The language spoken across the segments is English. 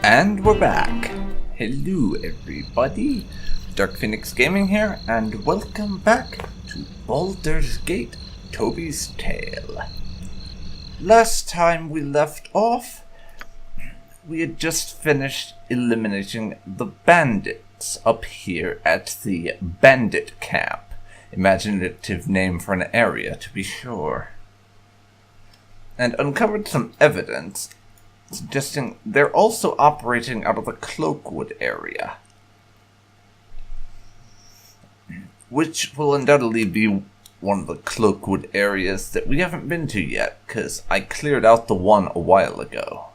And we're back. Hello everybody, DarkPhoenix Gaming here, and welcome back to Baldur's Gate, Toby's Tale. Last time we left off, we had just finished eliminating the bandits up here at the bandit camp. Imaginative name for an area, to be sure. And uncovered some evidence suggesting they're also operating out of the Cloakwood area, which will undoubtedly be one of the Cloakwood areas that we haven't been to yet, because I cleared out the one a while ago.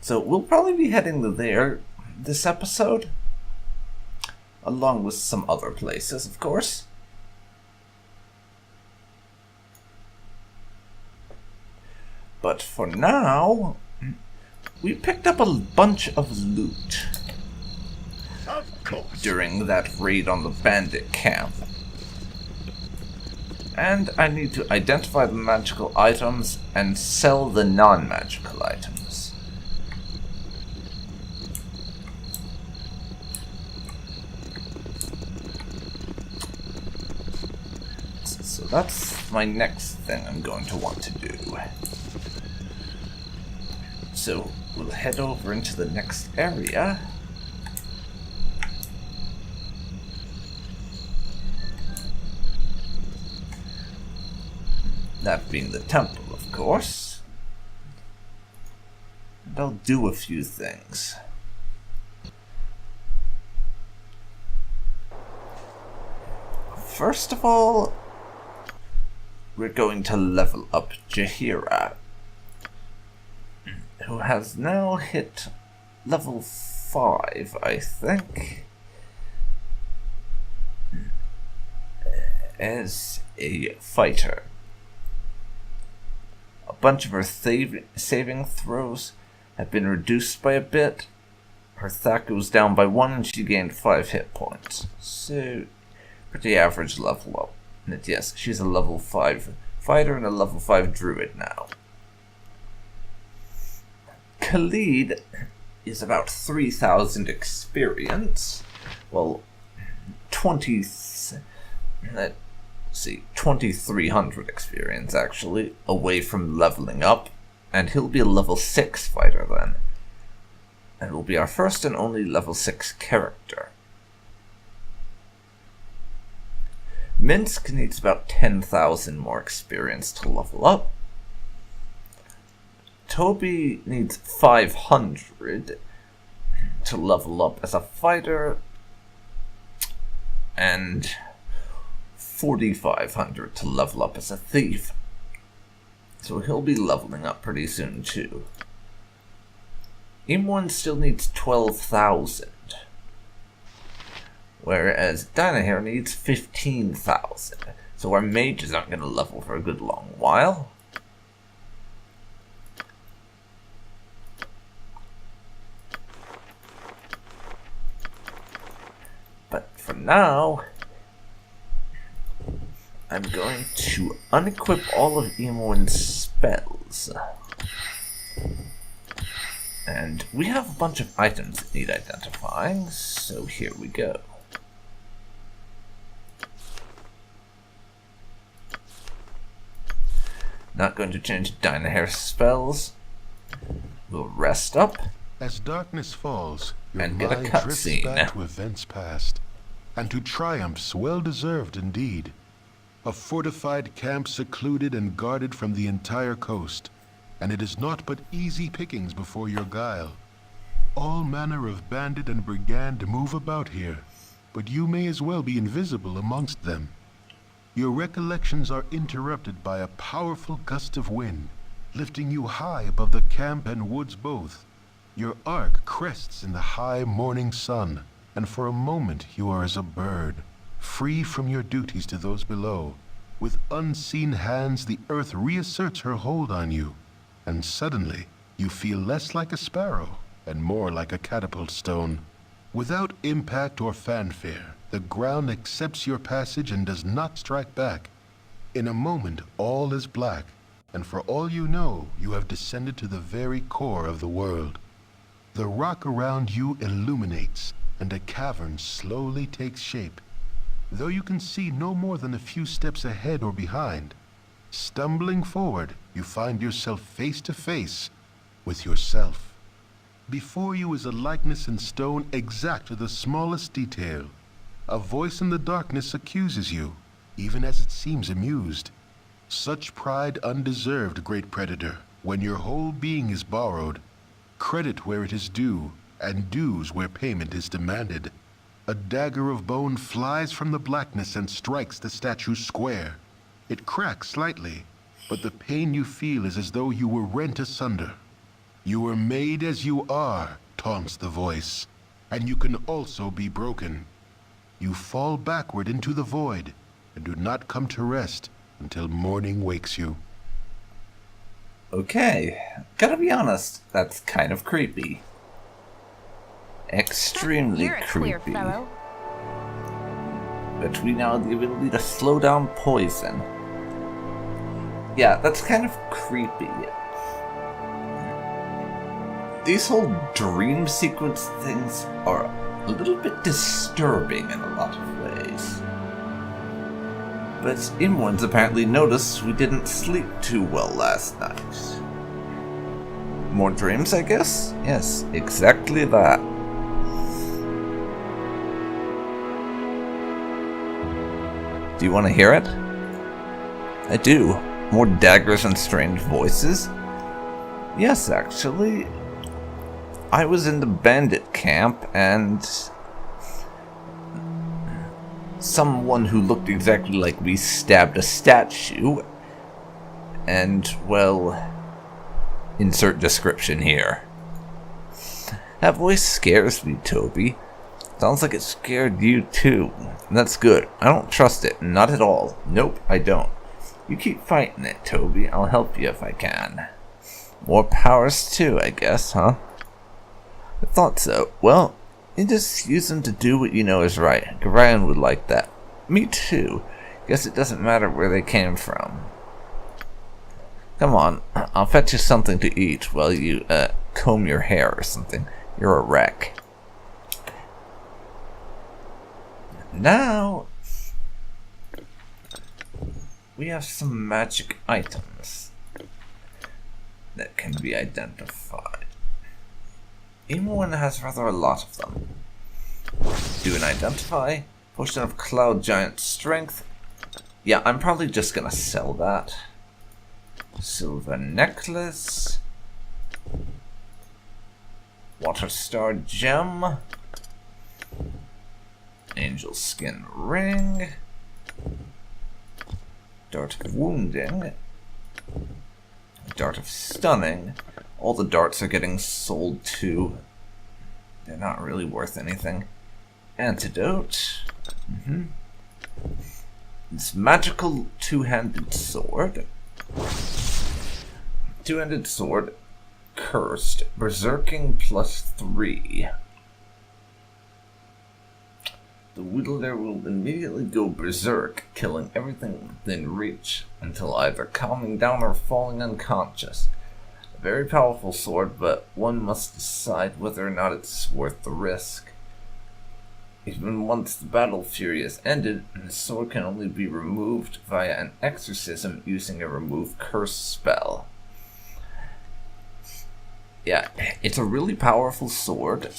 So we'll probably be heading there this episode, along with some other places, of course. But for now, we picked up a bunch of loot during that raid on the bandit camp. And I need to identify the magical items and sell the non-magical items. So that's my next thing I'm going to want to do. So we'll head over into the next area. That being the temple, of course. And I'll do a few things. First of all, we're going to level up Jaheira, who has now hit level 5, I think, as a fighter. A bunch of her saving throws have been reduced by a bit. Her attack goes down by 1 and she gained 5 hit points. So, pretty average level up. And yes, she's a level 5 fighter and a level 5 druid now. Khalid is about 3,000 experience. Well, 2,300 experience actually, away from leveling up, and he'll be a level 6 fighter then. And will be our first and only level 6 character. Minsk needs about 10,000 more experience to level up. Toby needs 500 to level up as a fighter, and 4,500 to level up as a thief. So he'll be leveling up pretty soon too. Imwan still needs 12,000, whereas Jaheira needs 15,000. So our mages aren't going to level for a good long while. But for now, I'm going to unequip all of Imwan's spells. And we have a bunch of items that need identifying, so here we go. Not going to change Jaheira's spells. We'll rest up. As darkness falls, your and get a mind drifts cutscene back to events past, and to triumphs well-deserved indeed. A fortified camp secluded and guarded from the entire coast, and it is naught but easy pickings before your guile. All manner of bandit and brigand move about here, but you may as well be invisible amongst them. Your recollections are interrupted by a powerful gust of wind, lifting you high above the camp and woods both. Your arc crests in the high morning sun, and for a moment you are as a bird, free from your duties to those below. With unseen hands, the earth reasserts her hold on you, and suddenly you feel less like a sparrow and more like a catapult stone. Without impact or fanfare, the ground accepts your passage and does not strike back. In a moment, all is black, and for all you know, you have descended to the very core of the world. The rock around you illuminates, and a cavern slowly takes shape. Though you can see no more than a few steps ahead or behind, stumbling forward, you find yourself face to face with yourself. Before you is a likeness in stone exact to the smallest detail. A voice in the darkness accuses you, even as it seems amused. Such pride undeserved, great predator, when your whole being is borrowed. Credit where it is due, and dues where payment is demanded. A dagger of bone flies from the blackness and strikes the statue square. It cracks slightly, but the pain you feel is as though you were rent asunder. You were made as you are, taunts the voice, and you can also be broken. You fall backward into the void, and do not come to rest until morning wakes you. Okay, gotta be honest, that's kind of creepy. Extremely You're a queer creepy. fellow. But we now have the ability to slow down poison. Yeah, that's kind of creepy. These whole dream sequence things are a little bit disturbing in a lot of ways. But Imwans apparently noticed we didn't sleep too well last night. More dreams, I guess? Yes, exactly that. Do you want to hear it? I do. More daggers and strange voices? Yes, actually. I was in the bandit camp, and someone who looked exactly like me stabbed a statue, and, well, insert description here. That voice scares me, Toby. Sounds like it scared you too. And that's good. I don't trust it. Not at all. Nope, I don't. You keep fighting it, Toby. I'll help you if I can. More powers too, I guess, huh? I thought so. Well, you just use them to do what you know is right. Gorion would like that. Me too. Guess it doesn't matter where they came from. Come on, I'll fetch you something to eat while you, comb your hair or something. You're a wreck. Now, we have some magic items that can be identified. Everyone has rather a lot of them. Do an identify. Potion of Cloud Giant Strength. Yeah, I'm probably just gonna sell that. Silver Necklace. Water Star Gem. Angel Skin Ring. Dart of Wounding. Dart of Stunning. All the darts are getting sold too. They're not really worth anything. Antidote. This magical two-handed sword. Two-handed sword. Cursed. Berserking +3. The wielder will immediately go berserk, killing everything within reach until either calming down or falling unconscious. A very powerful sword, but one must decide whether or not it's worth the risk. Even once the battle fury is ended, the sword can only be removed via an exorcism using a remove curse spell. Yeah, it's a really powerful sword.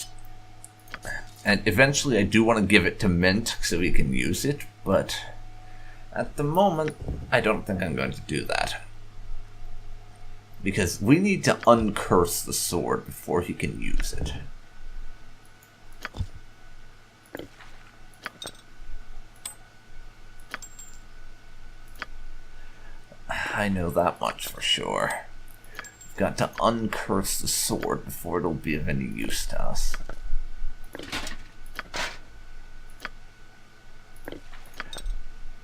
And eventually I do want to give it to Mint so he can use it, but at the moment, I don't think I'm going to do that. Because we need to uncurse the sword before he can use it. I know that much for sure. We've got to uncurse the sword before it'll be of any use to us.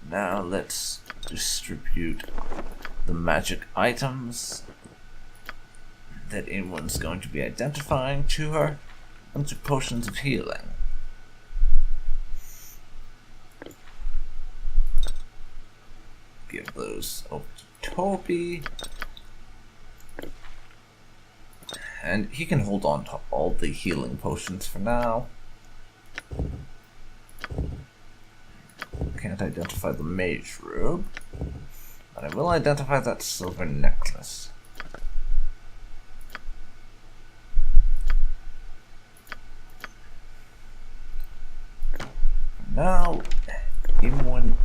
Now let's distribute the magic items that anyone's going to be identifying to her into potions of healing. Give those over to Toby. And he can hold on to all the healing potions for now. Can't identify the mage robe, but I will identify that silver necklace. Now, anyone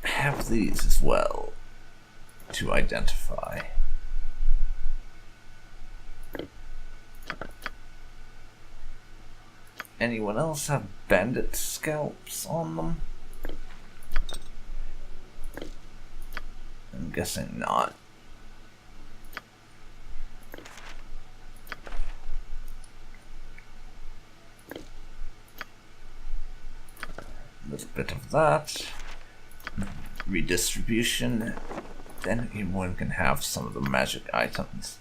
have these as well to identify. Anyone else have bandit scalps on them? I'm guessing not. A little bit of that. Redistribution. Then anyone can have some of the magic items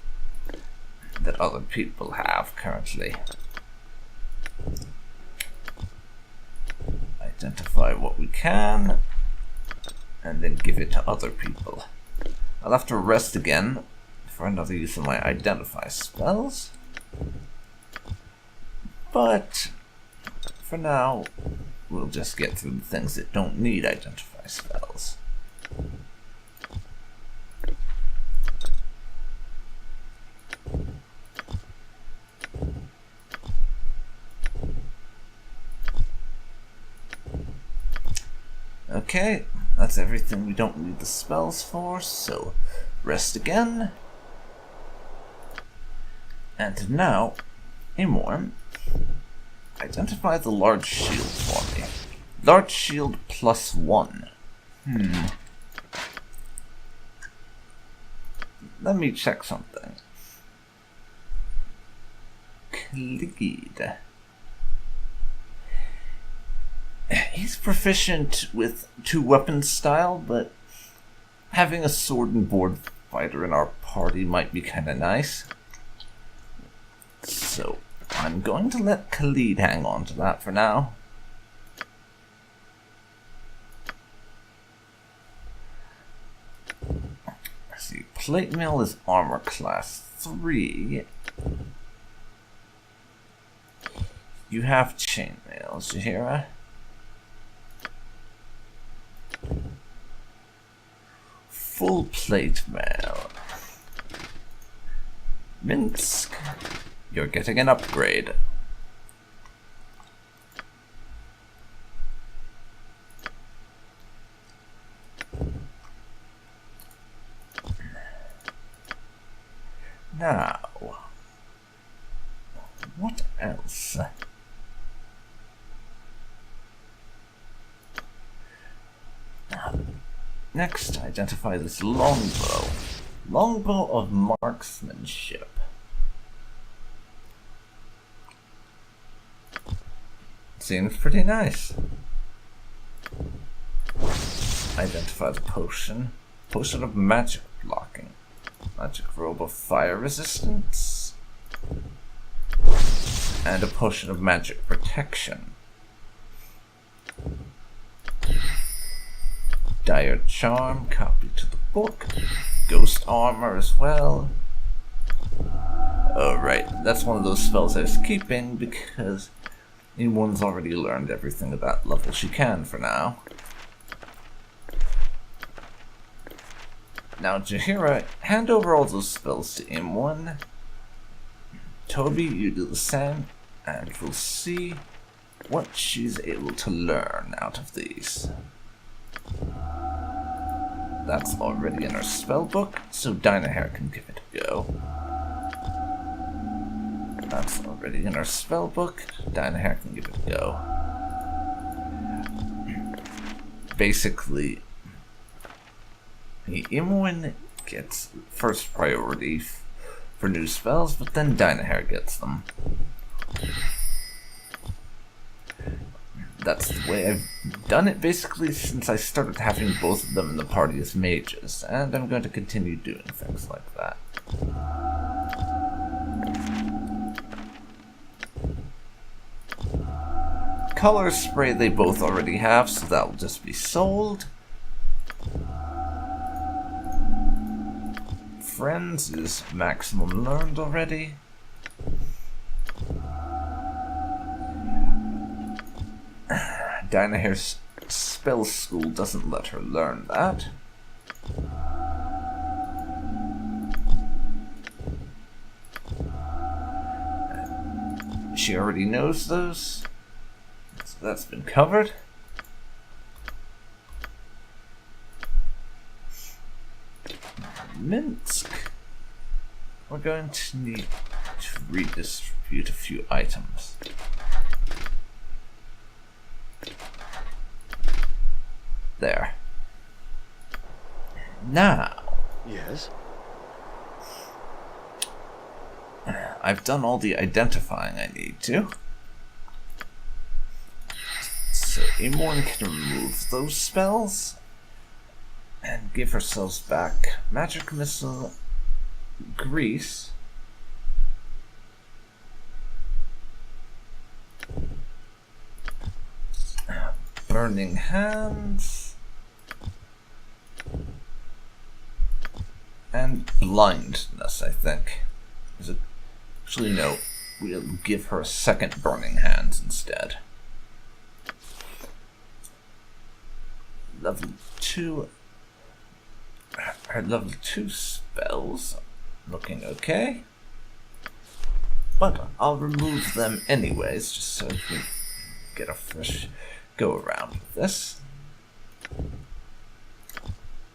that other people have currently. Identify what we can, and then give it to other people. I'll have to rest again for another use of my identify spells, but for now, we'll just get through the things that don't need identify spells. Okay, that's everything we don't need the spells for, so rest again. And now, Amorm, identify the large shield for me. Large shield +1. Let me check something. Cleed. He's proficient with 2 weapon style, but having a sword and board fighter in our party might be kinda nice. So, I'm going to let Khalid hang on to that for now. Let's see, plate mail is armor class 3. You have chainmail, Jaheira. Full plate mail. Minsk, you're getting an upgrade. Now, what else? Next, identify this longbow. Longbow of marksmanship. Seems pretty nice. Identify the potion. Potion of magic blocking. Magic robe of fire resistance. And a potion of magic protection. Dire charm, copy to the book. Ghost armor as well. Oh right, that's one of those spells I was keeping because anyone's already learned everything at that level she can for now. Now Jaheira, hand over all those spells to M1. Toby, you do the same, and we'll see what she's able to learn out of these. That's already in her spellbook, so Jaheira can give it a go. That's already in her spellbook, Jaheira can give it a go. Basically, Imwin gets first priority for new spells, but then Jaheira gets them. That's the way I've done it basically since I started having both of them in the party as mages, and I'm going to continue doing things like that. Color spray they both already have, so that will just be sold. friends is maximum learned already. Jaheira's spell school doesn't let her learn that. She already knows those, so that's been covered. Minsk. We're going to need to redistribute a few items. There. Now. Yes? I've done all the identifying I need to. So Amorn can remove those spells and give ourselves back Magic Missile, Grease, Burning Hands, and Blindness, I think. Actually, no. We'll give her a second Burning Hands instead. Level 2. Her level 2 spells looking okay. But I'll remove them anyways, just so we can get a fresh go around with this.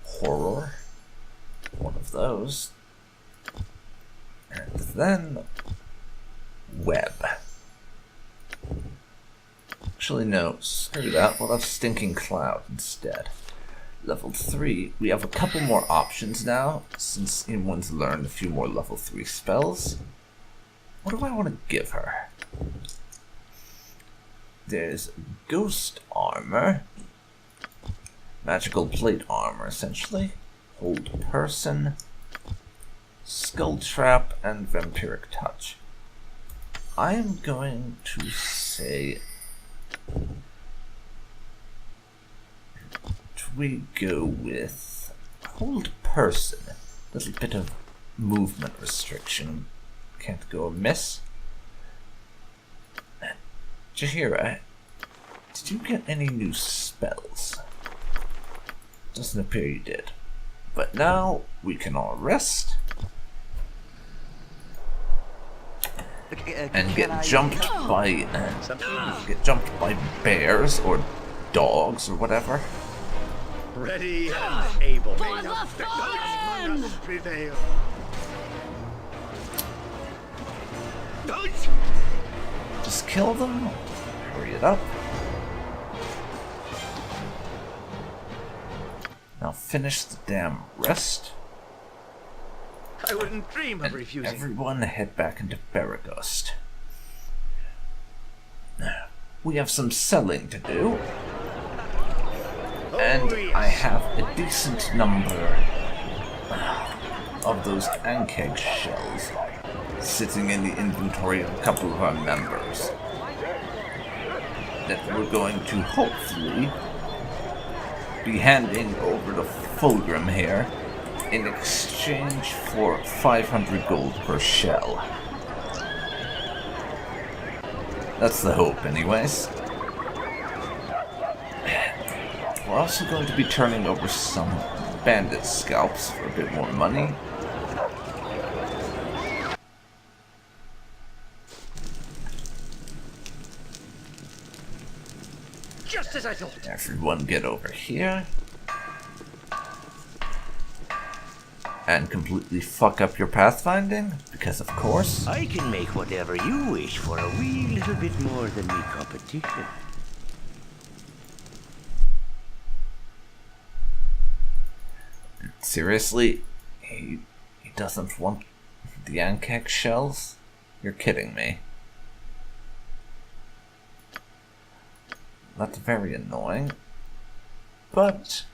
Horror. One of those. And then Web. Actually, no, screw that. We'll have Stinking Cloud instead. Level 3. We have a couple more options now, since Imwan's learned a few more level 3 spells. What do I want to give her? There's Ghost Armor. Magical Plate Armor, essentially. Hold Person. Skull Trap, and Vampiric Touch. I am going to say we go with Hold Person. A little bit of movement restriction. Can't go amiss. Jaheira, did you get any new spells? Doesn't appear you did. But now we can all rest. And get jumped by bears or dogs or whatever. Ready and able. Prevail. Just kill them. Hurry it up. Now finish the damn rest. I wouldn't dream of refusing. Everyone head back into Beregost. We have some selling to do. And I have a decent number of those ankeg shells sitting in the inventory of a couple of our members that we're going to hopefully be handing over to Fulgrim here in exchange for 500 gold per shell. That's the hope, anyways. We're also going to be turning over some bandit scalps for a bit more money. Just as I thought. Everyone get over here. And completely fuck up your pathfinding, because of course. I can make whatever you wish for a wee little bit more than me competition. Seriously? He doesn't want the ankeg shells? You're kidding me. That's very annoying. But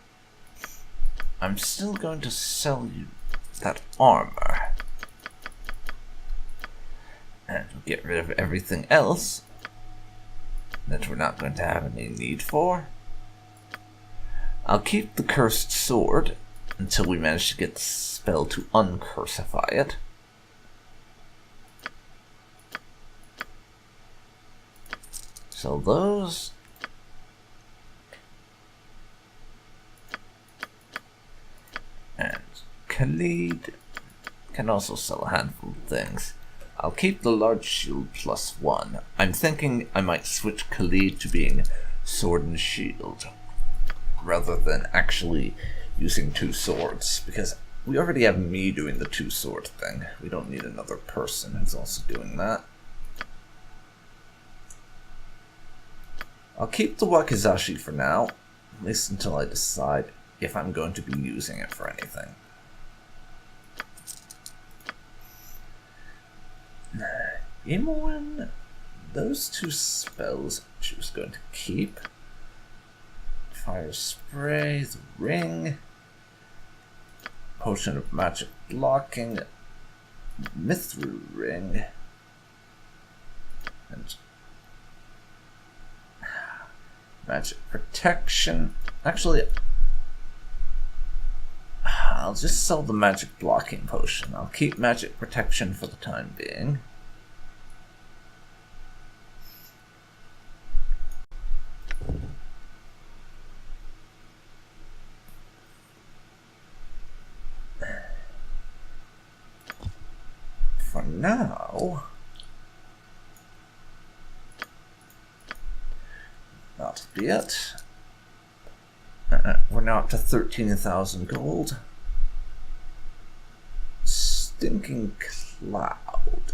I'm still going to sell you that armor. And we'll get rid of everything else that we're not going to have any need for. I'll keep the cursed sword, until we manage to get the spell to uncursify it. Sell those. And Khalid can also sell a handful of things. I'll keep the large shield +1. I'm thinking I might switch Khalid to being sword and shield, rather than actually using 2 swords, because we already have me doing the 2 sword thing. We don't need another person who's also doing that. I'll keep the Wakizashi for now, at least until I decide if I'm going to be using it for anything. Imoen, those 2 spells she was going to keep. Fire Spray, the Ring, Potion of Magic Blocking, Mithril Ring, and Magic Protection. Actually, I'll just sell the Magic Blocking Potion. I'll keep Magic Protection for the time being. For now, that'll be it. We're now up to 13,000 gold. Stinking Cloud.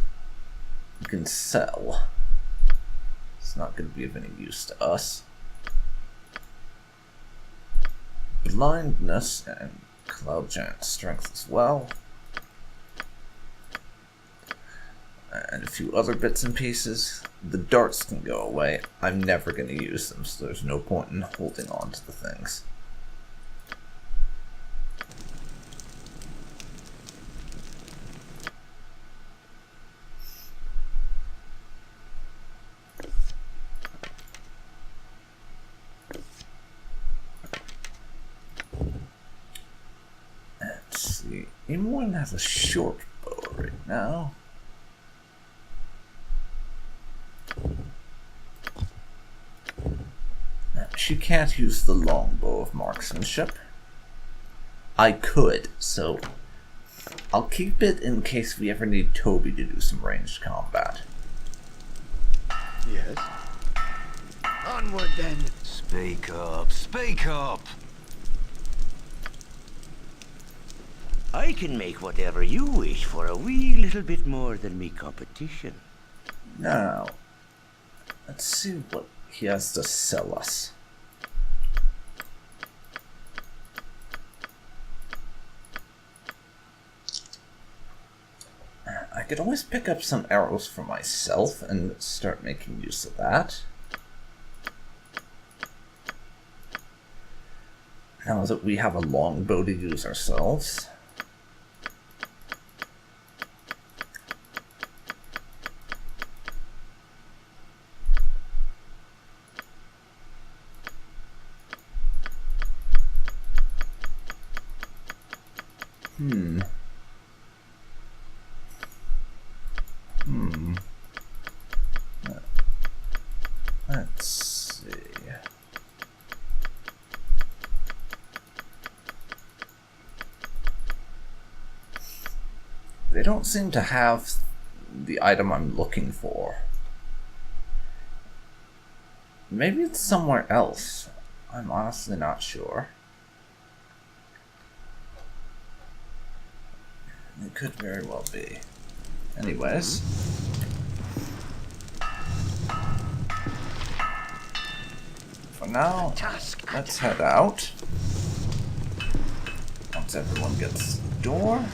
You can sell. It's not going to be of any use to us. Blindness and Cloud Giant Strength as well. And a few other bits and pieces. The darts can go away. I'm never going to use them, so there's no point in holding on to the things. Let's see. Imoen has a short bow right now. She can't use the longbow of marksmanship. I could, so I'll keep it in case we ever need Toby to do some ranged combat. Yes. Onward then. Speak up, speak up! I can make whatever you wish for a wee little bit more than me competition. Now, let's see what he has to sell us. I could always pick up some arrows for myself and start making use of that. Now that we have a longbow to use ourselves. Let's see. They don't seem to have the item I'm looking for. Maybe it's somewhere else. I'm honestly not sure. It could very well be. Anyways. For now, let's head out. Once everyone gets to the door.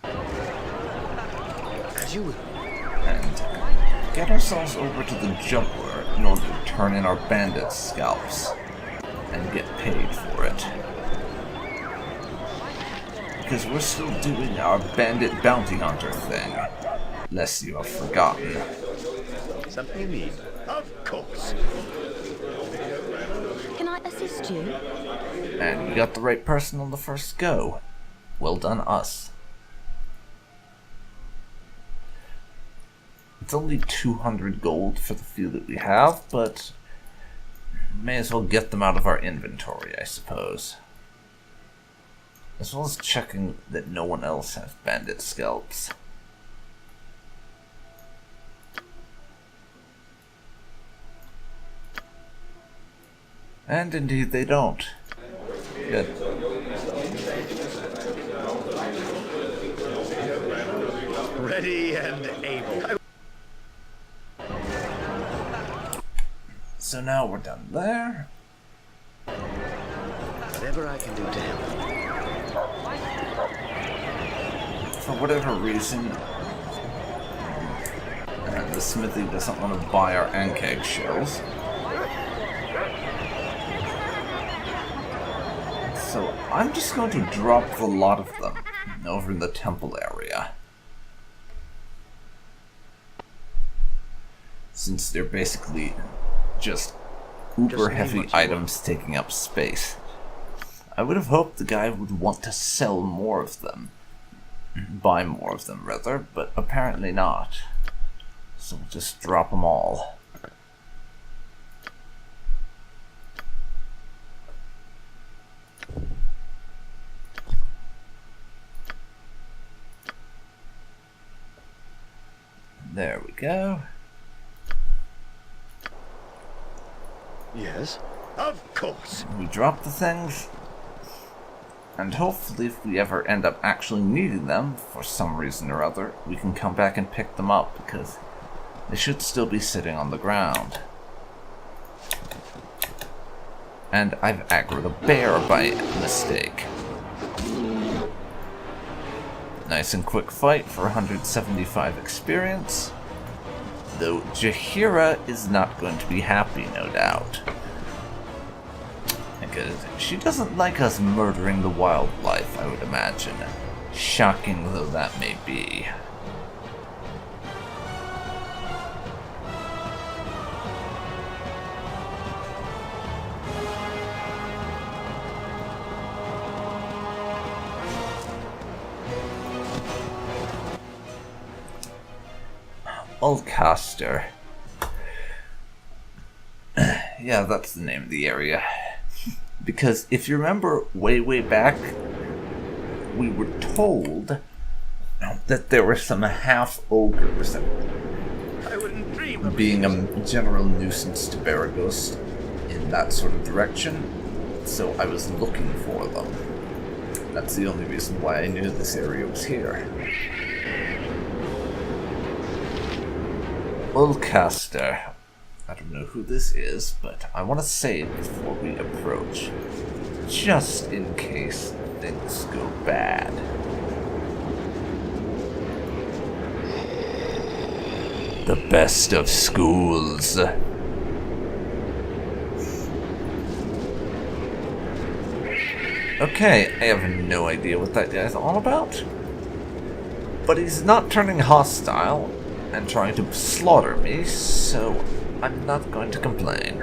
As you will. And get ourselves over to the juggler in order to turn in our bandit scalps and get paid for it. Because we're still doing our bandit bounty hunter thing, lest you have forgotten. Something you need? Of course. Can I assist assist you? And we got the right person on the first go. Well done, us. It's only 200 gold for the few that we have, but may as well get them out of our inventory, I suppose. As well as checking that no one else has bandit scalps. And indeed they don't. Good. Ready and able. So now we're done there. Whatever I can do to help. For whatever reason, the smithy doesn't want to buy our ankeg shells. So I'm just going to drop the lot of them over in the temple area. Since they're basically just uber heavy items taking up space. I would have hoped the guy would want to sell more of them. Buy more of them, rather, but apparently not. So we'll just drop them all. There we go. Yes? Of course. We drop the things, and hopefully if we ever end up actually needing them, for some reason or other, we can come back and pick them up, because they should still be sitting on the ground. And I've aggroed a bear by mistake. Nice and quick fight for 175 experience. Though Jaheira is not going to be happy, no doubt. Because she doesn't like us murdering the wildlife, I would imagine. Shocking though that may be. Ulcaster. Yeah, that's the name of the area. Because if you remember way back, we were told that there were some half-ogres I wouldn't dream of being a general nuisance to Beregost in that sort of direction, so I was looking for them. That's the only reason why I knew this area was here. Ulcaster. I don't know who this is, but I want to say it before we approach, just in case things go bad. The best of schools. Okay, I have no idea what that guy's all about, but he's not turning hostile and trying to slaughter me, so I'm not going to complain.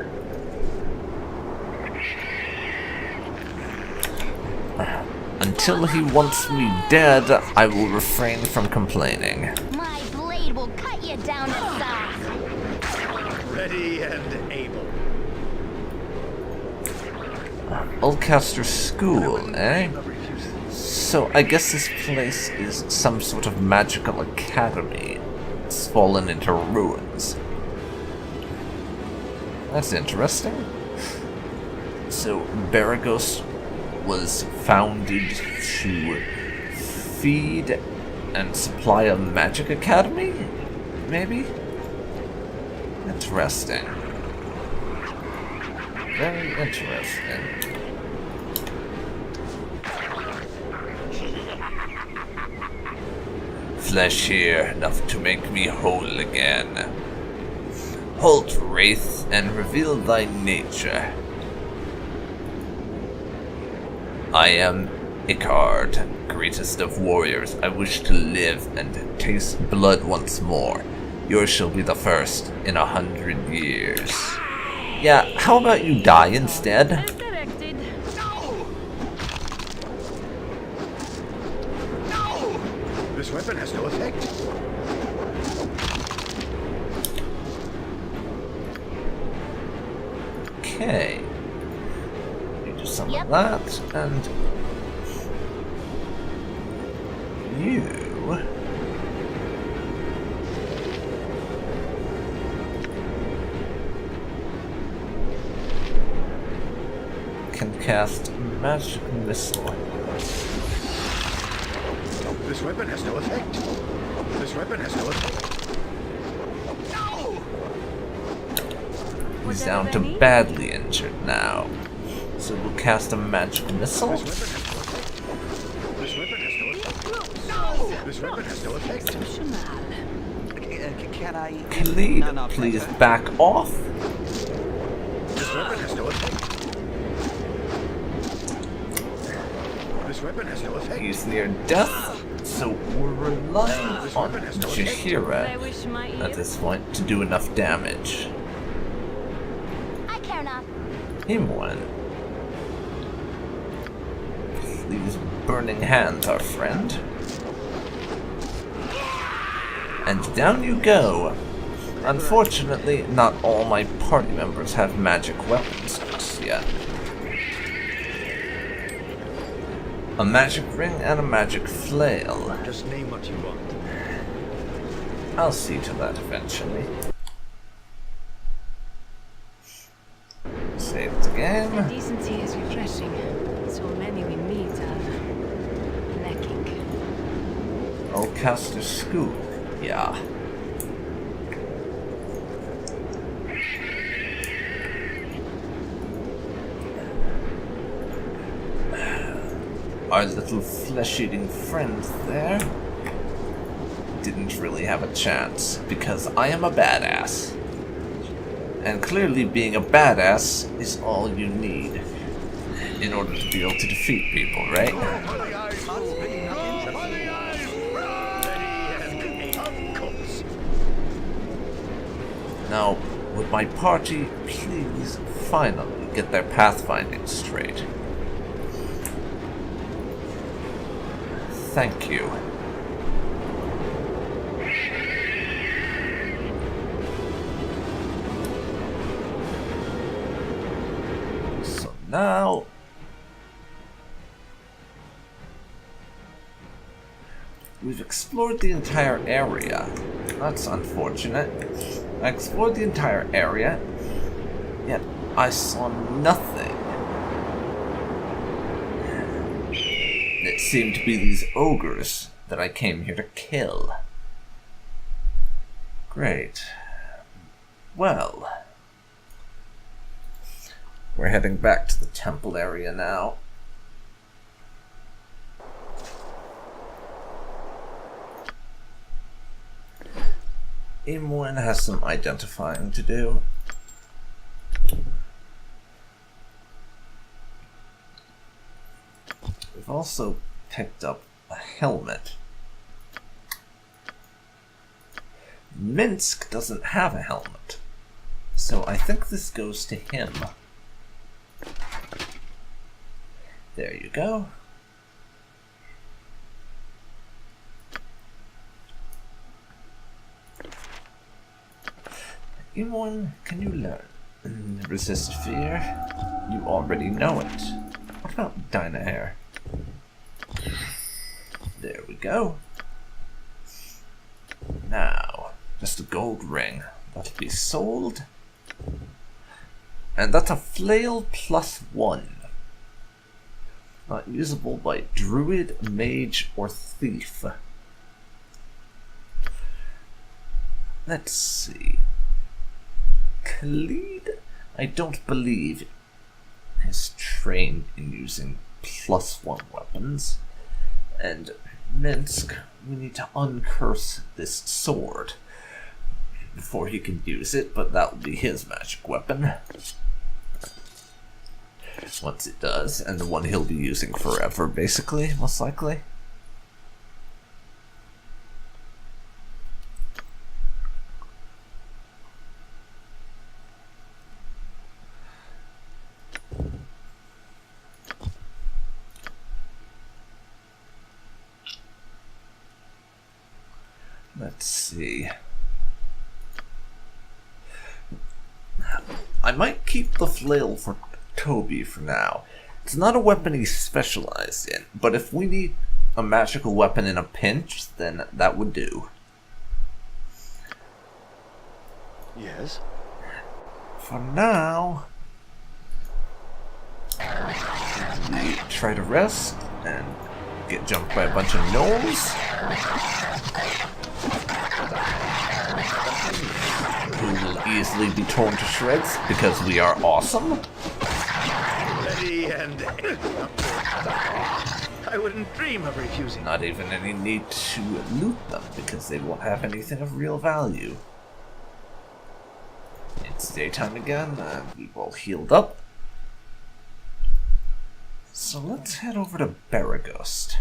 Until he wants me dead, I will refrain from complaining. My blade will cut you down to size. ready and able. Ulcaster School, eh? So I guess this place is some sort of magical academy. It's fallen into ruins. That's interesting. So Beregost was founded to feed and supply a magic academy? Maybe? Interesting. Very interesting. Flesh here, enough to make me whole again. Halt, Wraith, and reveal thy nature. I am Icard, greatest of warriors. I wish to live and taste blood once more. Yours shall be the first in 100 years. Yeah, how about you die instead? Okay. You do some of that, and you can cast Magic Missile. This weapon has no effect. This weapon has no effect. He's down to badly injured now. So we'll cast a Magic Missile. This weapon has no effect. This weapon has no effect. Can I... Khalid, please back off. This weapon has no effect. This weapon has no effect. He's near death, so we're relying on Jaheira at this point to do enough damage. I care not. Him one. These burning hands, our friend. And down you go. Unfortunately, not all my party members have magic weapons just yet. A magic ring and a magic flail. Just name what you want. I'll see to that eventually. Save the game. Decency is refreshing. So many we meet are lacking. I'll cast a scoop. Yeah. Our little flesh-eating friend there didn't really have a chance because I am a badass. And clearly being a badass is all you need in order to be able to defeat people, right? Now, would my party please finally get their pathfinding straight? Thank you. So now we've explored the entire area. That's unfortunate. I explored the entire area, yet I saw nothing. It seemed to be these ogres that I came here to kill. Great. Well, we're heading back to the temple area now. Imwen has some identifying to do. We've also picked up a helmet. Minsk doesn't have a helmet, so I think this goes to him. There you go. Imwen, can you learn? Resist fear? You already know it. What about Jaheira? There we go. Now, just a gold ring. That'll be sold. And that's a flail +1. Not usable by druid, mage, or thief. Let's see. Khalid, I don't believe, is trained in using +1 weapons. And Minsk, we need to uncurse this sword before he can use it, but that will be his magic weapon. Once it does, and the one he'll be using forever, basically, most likely. Let's see. I might keep the flail for Toby for now. It's not a weapon he's specialized in, but if we need a magical weapon in a pinch, then that would do. Yes? For now, we try to rest and get jumped by a bunch of gnolls who will easily be torn to shreds because we are awesome. Ready and... I wouldn't dream of refusing. Not even any need to loot them because they won't have anything of real value. It's daytime again and we've all healed up. So let's head over to Beregost.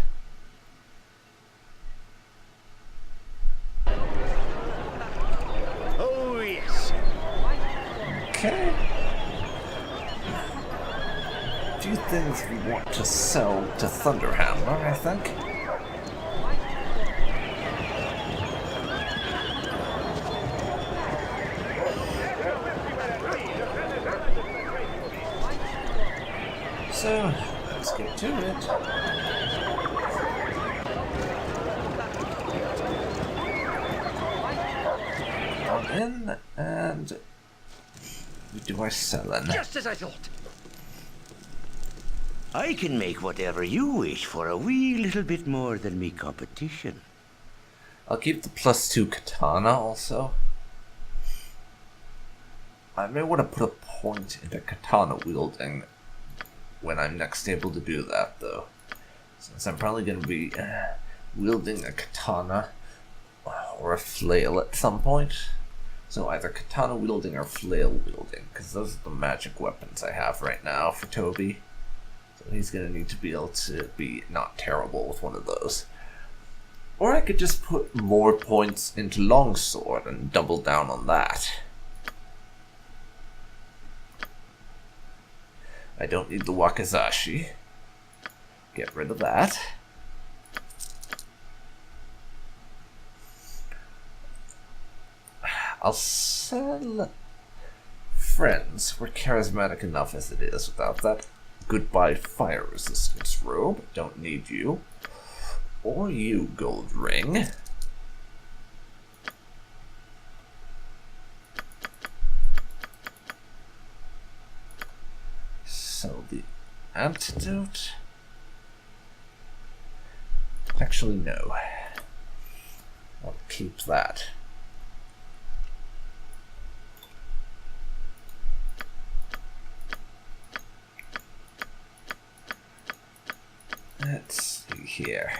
Oh, yes. Okay. A few things we want to sell to Thunderhammer, I think. So, let's get to it. On in, and we do our selling. Just as I thought. I can make whatever you wish for a wee little bit more than me competition. I'll keep the +2 katana also. I may want to put a point into katana wielding when I'm next able to do that, though. Since I'm probably going to be wielding a katana or a flail at some point. So either katana wielding or flail wielding, because those are the magic weapons I have right now for Toby. So he's going to need to be able to be not terrible with one of those. Or I could just put more points into longsword and double down on that. I don't need the wakizashi. Get rid of that. I'll sell friends. We're charismatic enough as it is without that. Goodbye fire resistance robe. Don't need you. Or you, gold ring. So the antidote. Actually, no. I'll keep that. Let's see here.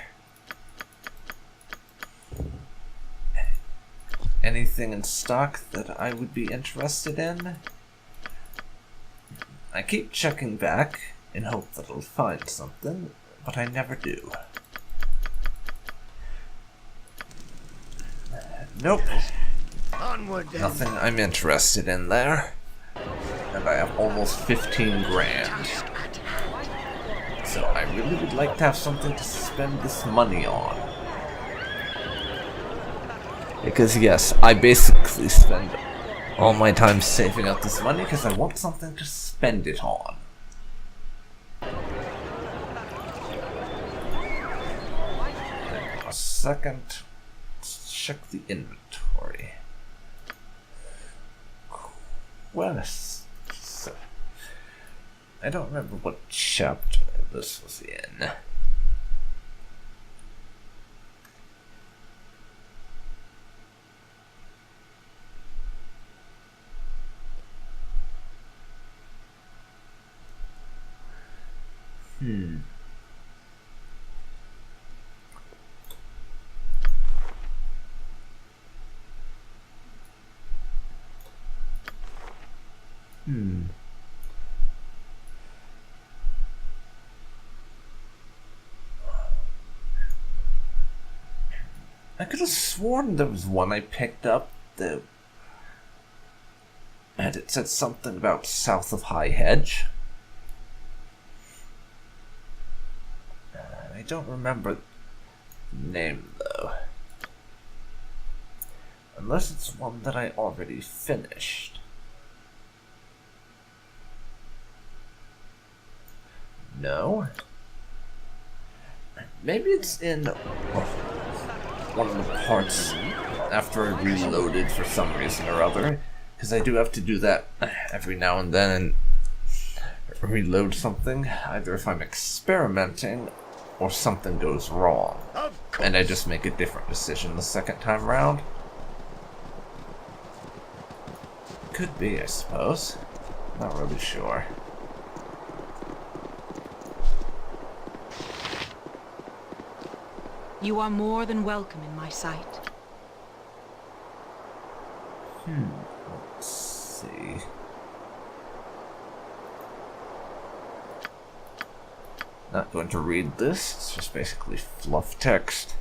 Anything in stock that I would be interested in? I keep checking back in hope that I'll find something, but I never do. Nope. Onward then. Nothing I'm interested in there. And I have almost 15 grand. So I really would like to have something to spend this money on. Because yes, I basically spend all my time saving up this money because I want something to spend it on. And a second, let's check the inventory. Quests. I don't remember what chapter this was in. I could have sworn there was one I picked up that and it said something about south of High Hedge. I don't remember the name though. Unless it's one that I already finished. No. Maybe it's in one of the parts after I reloaded for some reason or other. Because I do have to do that every now and then and reload something, either if I'm experimenting or something goes wrong. And I just make a different decision the second time around. Could be, I suppose. Not really sure. You are more than welcome in my sight. Let's see. Not going to read this, it's just basically fluff text.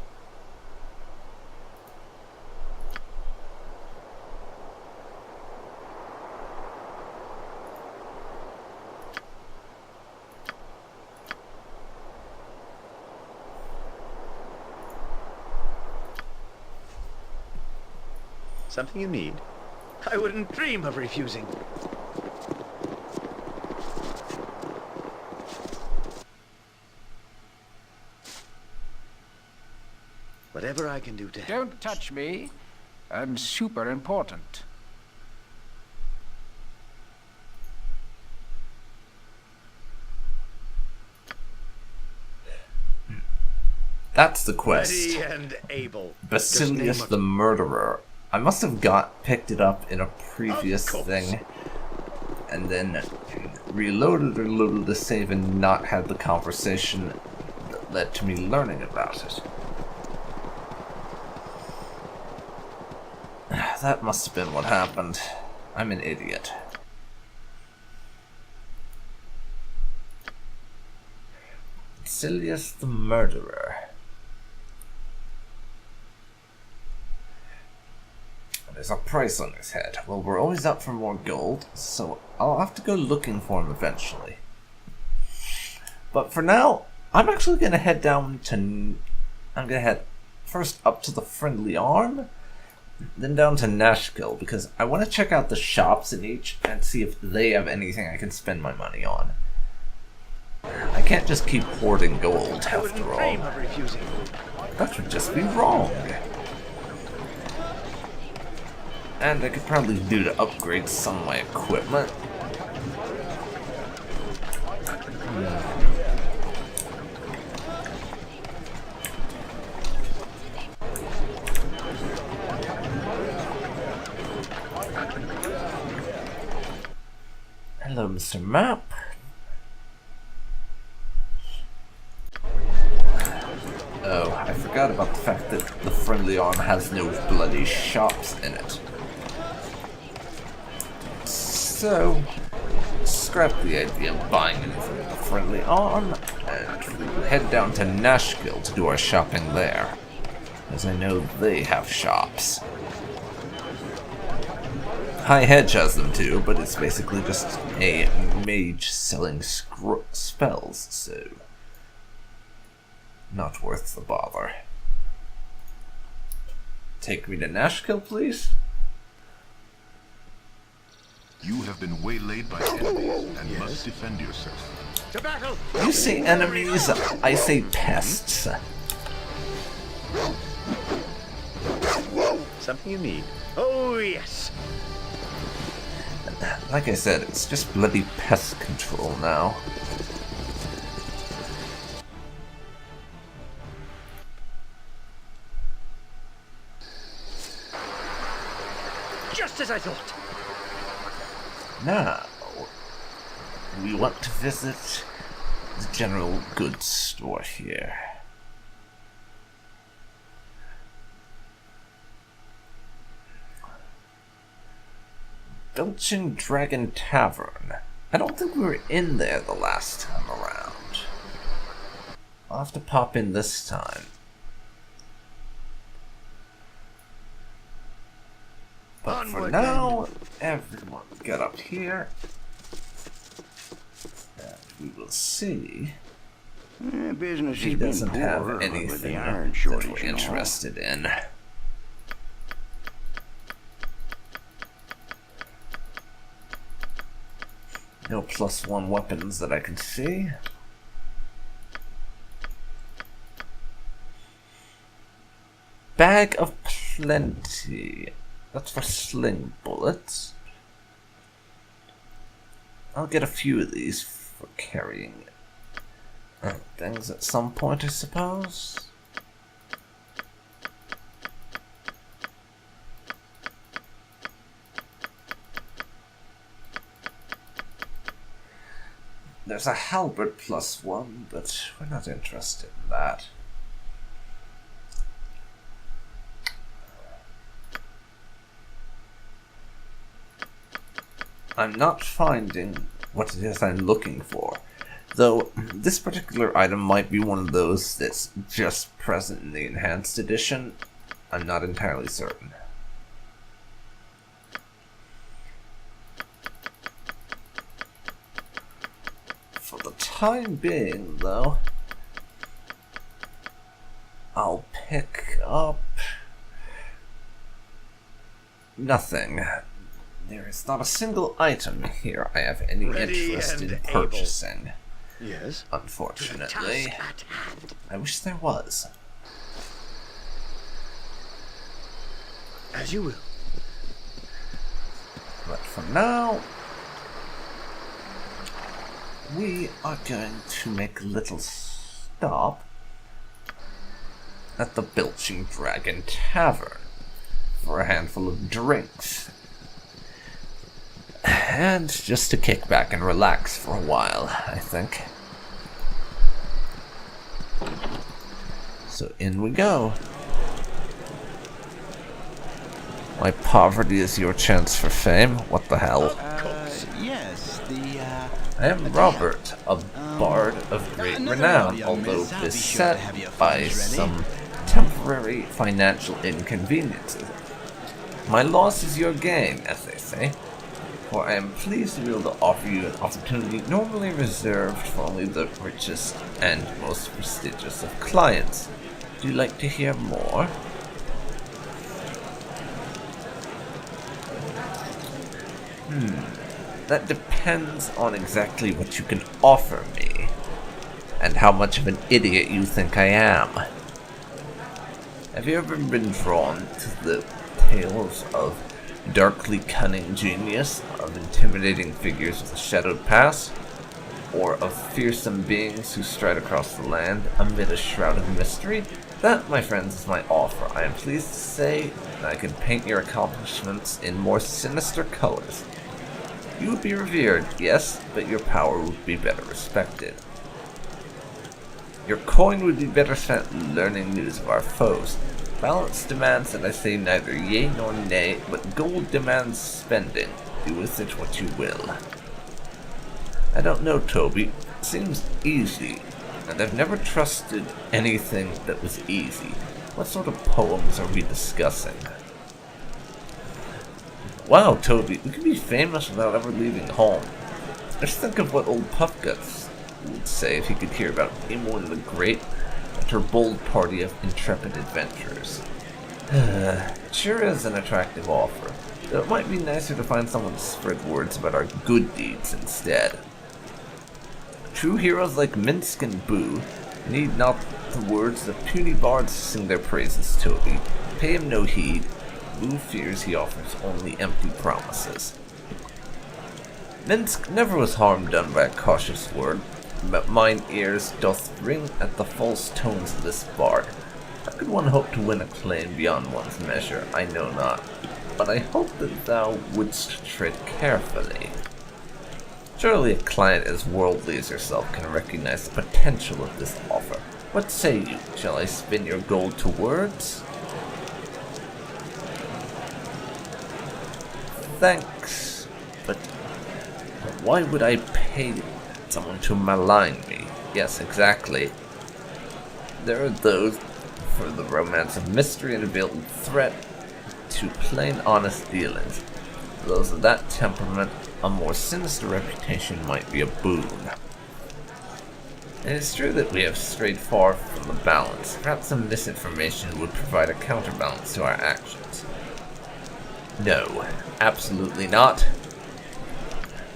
Something you need? I wouldn't dream of refusing. Whatever I can do to help. Don't touch me. I'm super important. That's the quest. Ready and able. Basilius Just the Murderer. I must have picked it up in a previous thing, and then reloaded or loaded the save and not had the conversation that led to me learning about it. That must have been what happened. I'm an idiot. Basilius the Murderer. There's a price on his head. Well, we're always up for more gold, so I'll have to go looking for him eventually. But for now, I'm actually going to head down to... I'm going to head first up to the Friendly Arm, then down to Nashkel, because I want to check out the shops in each and see if they have anything I can spend my money on. I can't just keep hoarding gold, after all. That would just be wrong. And I could probably do to upgrade some of my equipment. Hello, Mr. Map. Oh, I forgot about the fact that the Friendly Arm has no bloody shops in it. So, scrap the idea of buying anything from the Friendly Arm, and we'll head down to Nashkel to do our shopping there, as I know they have shops. High Hedge has them too, but it's basically just a mage selling spells, so not worth the bother. Take me to Nashkel, please. You have been waylaid by enemies and must defend yourself. To battle! You say enemies, I say pests. Something you need? Oh, yes! Like I said, it's just bloody pest control now. Just as I thought! Now, we want to visit the general goods store here. Belching Dragon Tavern. I don't think we were in there the last time around. I'll have to pop in this time. But for now, everyone get up here. And we will see Business if he has been doesn't have poor with anything the iron that shortage we're and all. interested in. No +1 weapons that I can see. bag of plenty. That's for sling bullets. I'll get a few of these for carrying things at some point, I suppose. There's a halberd +1, but we're not interested in that. I'm not finding what it is I'm looking for, though this particular item might be one of those that's just present in the Enhanced Edition. I'm not entirely certain. For the time being, though, I'll pick up nothing. There is not a single item here I have any interest in purchasing. Yes? Unfortunately. I wish there was. As you will. But for now, we are going to make a little stop at the Belching Dragon Tavern for a handful of drinks. And just to kick back and relax for a while, I think. So in we go. My poverty is your chance for fame. What the hell? Yes, I am Robert, a bard of great renown, although beset by some temporary financial inconveniences. My loss is your gain, as they say, for I am pleased to be able to offer you an opportunity normally reserved for only the richest and most prestigious of clients. Do you like to hear more? That depends on exactly what you can offer me, and how much of an idiot you think I am. Have you ever been drawn to the tales of darkly cunning genius, of intimidating figures with a shadowed past, or of fearsome beings who stride across the land amid a shroud of mystery? That, my friends, is my offer. I am pleased to say that I can paint your accomplishments in more sinister colors. You would be revered, yes, but your power would be better respected. Your coin would be better spent learning news of our foes. Balance demands that I say neither yea nor nay, but gold demands spending. Do with it what you will. I don't know, Toby. It seems easy, and I've never trusted anything that was easy. What sort of poems are we discussing? Wow, Toby, we could be famous without ever leaving home. Just think of what old Puffguts would say if he could hear about Imoen the Great and her bold party of intrepid adventurers. It sure is an attractive offer, though it might be nicer to find someone to spread words about our good deeds instead. True heroes like Minsk and Boo need not the words of puny bards to sing their praises, Toby. Pay him no heed. Boo fears he offers only empty promises. Minsk never was harm done by a cautious word, but mine ears doth ring at the false tones of this bard. How could one hope to win acclaim beyond one's measure? I know not, but I hope that thou wouldst tread carefully. Surely a client as worldly as yourself can recognize the potential of this offer. What say you? Shall I spin your gold to words? Thanks, but why would I pay someone to malign me? Yes, exactly. There are those for the romance of mystery and a veiled threat to plain honest dealings. For those of that temperament, a more sinister reputation might be a boon. It is true that we have strayed far from the balance. Perhaps some misinformation would provide a counterbalance to our actions. No, absolutely not.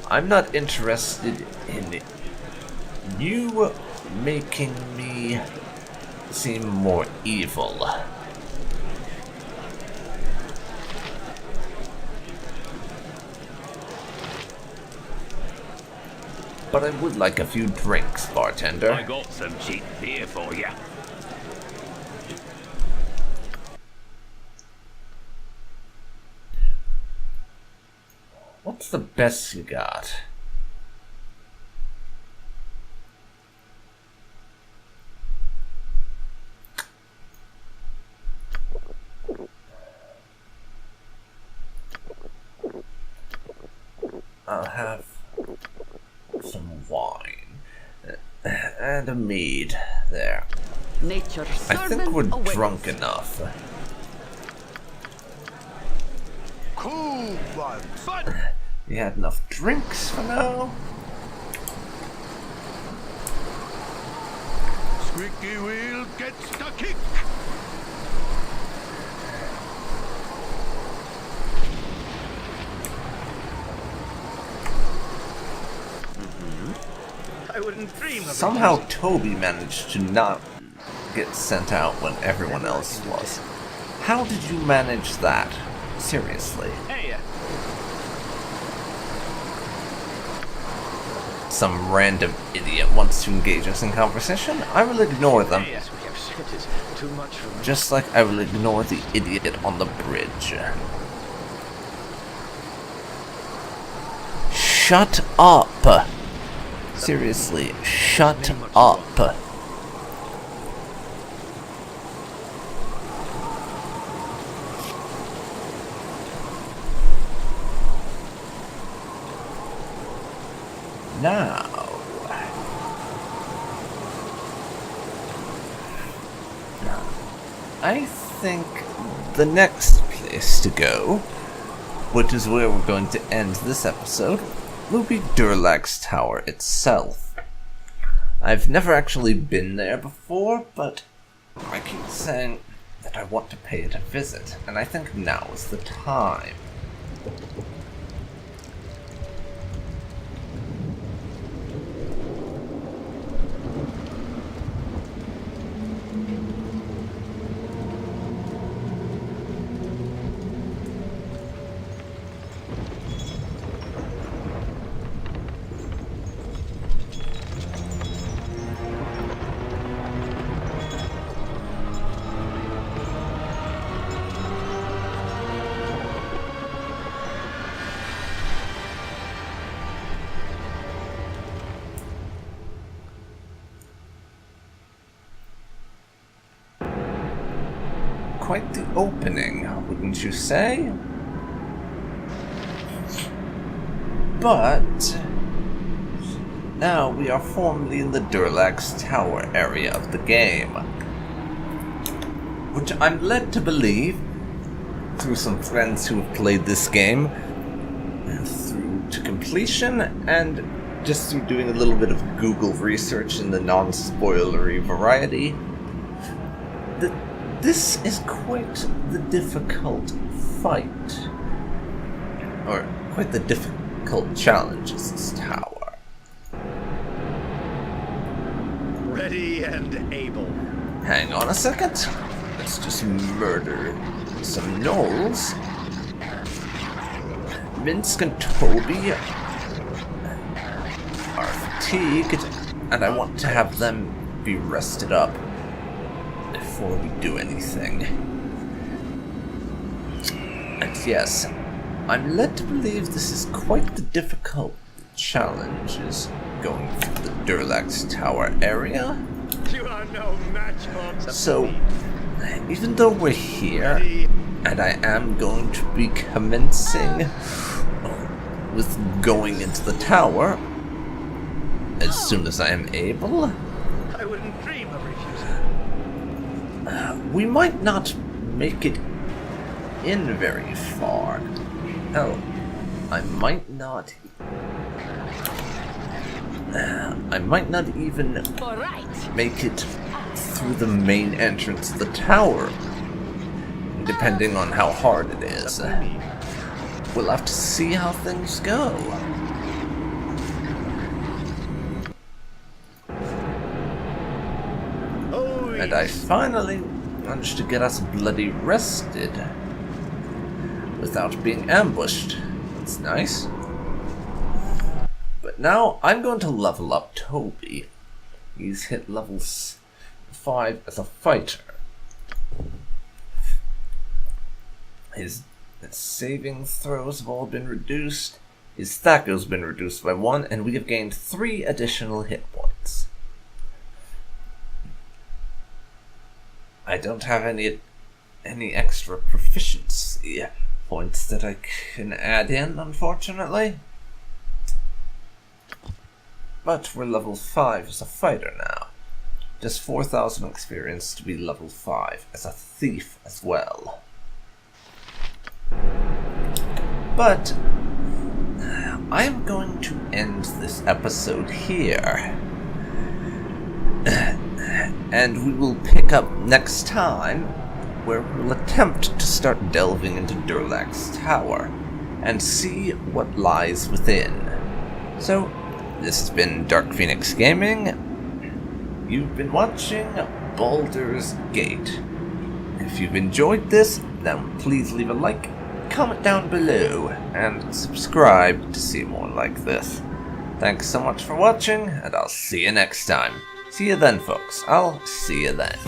I'm not interested in you making me seem more evil. but I would like a few drinks, bartender. I got some cheap beer for you. What's the best you got? I'll have some wine and a mead there. Nature's I think we're awaits. drunk enough. Cool one. Fun. You had enough drinks for now? Squeaky wheel gets the kick. I wouldn't dream of Somehow Toby managed to not get sent out when everyone else was. How did you manage that? Seriously. Hey, Some random idiot wants to engage us in conversation? I will ignore them. yes, we have said it. Too much for me. Just like I will ignore the idiot on the bridge. Shut up! Seriously, shut up. Now, I think the next place to go, which is where we're going to end this episode, will be Durlag's Tower itself. I've never actually been there before, but I keep saying that I want to pay it a visit, and I think now is the time. Quite the opening, wouldn't you say? But now we are formally in the Durlag's Tower area of the game, which I'm led to believe, through some friends who have played this game through to completion, and just through doing a little bit of Google research in the non-spoilery variety, that this is quite the difficult fight, or quite the difficult challenge is this tower. Ready and able. Hang on a second, let's just murder some gnolls. Minsk and Toby are fatigued, and I want to have them be rested up before we do anything. And yes, I'm led to believe this is quite the difficult challenge, is going through the Durlag's Tower area. You are no match for So, even though we're here, and I am going to be commencing with going into the tower as soon as I am able, I wouldn't dream of refusing. we might not make it in very far. Hell, I might not even All right. make it through the main entrance of the tower, depending on how hard it is. We'll have to see how things go. Oh, And I finally managed to get us bloody rested without being ambushed. That's nice. But now I'm going to level up Toby. He's hit level 5 as a fighter. His saving throws have all been reduced. His stacker's been reduced by 1, and we have gained 3 additional hit points. I don't have any extra proficiency points that I can add in, unfortunately. But we're level 5 as a fighter now. Just 4,000 experience to be level 5 as a thief as well. But I am going to end this episode here. And we will pick up next time, where we'll attempt to start delving into Durlag's tower and see what lies within. So, this has been DarkPhoenix Gaming. You've been watching Baldur's Gate. If you've enjoyed this, then please leave a like, comment down below, and subscribe to see more like this. Thanks so much for watching, and I'll see you next time. See you then, folks. I'll see you then.